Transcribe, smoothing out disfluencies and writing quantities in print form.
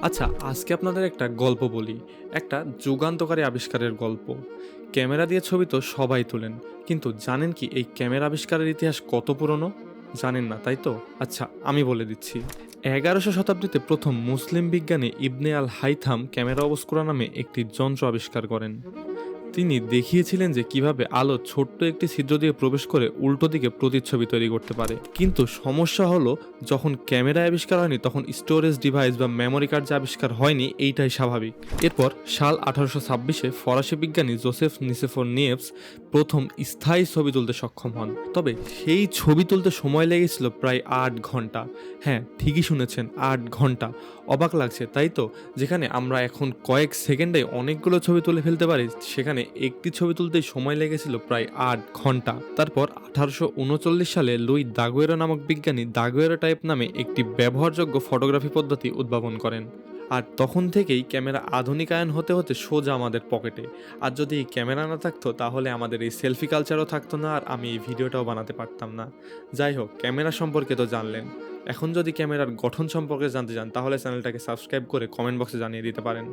আচ্ছা, আজকে আপনাদের একটা গল্প বলি। একটা যুগান্তকারী আবিষ্কারের গল্প। ক্যামেরা দিয়ে ছবি তো সবাই তোলেন। কিন্তু জানেন কি এই ক্যামেরা আবিষ্কারের ইতিহাস কত পুরনো? জানেন না, তাই তো? আচ্ছা, আমি বলে দিচ্ছি। ১১শ শতাব্দীতে প্রথম মুসলিম বিজ্ঞানী ইবনে আল হাইথাম ক্যামেরা অবস্কুরা নামে একটি যন্ত্র আবিষ্কার করেন। তিনি দেখিয়েছিলেন যে কিভাবে আলো ছোট্ট একটি ছিদ্র দিয়ে প্রবেশ করে উল্টো দিকে প্রতিচ্ছবি তৈরি করতে পারে। কিন্তু সমস্যা হলো, যখন ক্যামেরা আবিষ্কার হয়নি তখন স্টোরেজ ডিভাইস বা মেমোরি কার্ড যে আবিষ্কার হয়নি, এইটাই স্বাভাবিক। এরপর সাল 1826-এ ফরাসি বিজ্ঞানী জোসেফ নিসেফর নিয়েভস প্রথম স্থায়ী ছবি তুলতে সক্ষম হন। তবে সেই ছবি তুলতে সময় লেগেছিল প্রায় 8 ঘন্টা। হ্যাঁ, ঠিকই শুনেছেন, 8 ঘন্টা। অবাক লাগছে তাই তো? যেখানে আমরা এখন কয়েক সেকেন্ডে অনেকগুলো ছবি তুলে ফেলতে পারি, সেখানে একটি ছবি তুলতেই সময় লেগেছিল প্রায় 8 ঘন্টা। তারপর 1839 সালে লুই দাগুয়েরো নামক বিজ্ঞানী দাগুয়েরো টাইপ নামে একটি ব্যবহারযোগ্য ফটোগ্রাফি পদ্ধতি উদ্ভাবন করেন। আর তখন থেকেই ক্যামেরা আধুনিকায়ন হতে হতে সোজা আমাদের পকেটে। আর যদি এই ক্যামেরা না থাকতো তাহলে আমাদের এই সেলফি কালচারও থাকতো না, আর আমি এই ভিডিওটাও বানাতে পারতাম না। যাই হোক, ক্যামেরা সম্পর্কে তো জানলেন। এখন যদি ক্যামেরার গঠন সম্পর্কে জানতে চান তাহলে চ্যানেলটাকে সাবস্ক্রাইব করে কমেন্ট বক্সে জানিয়ে দিতে পারেন।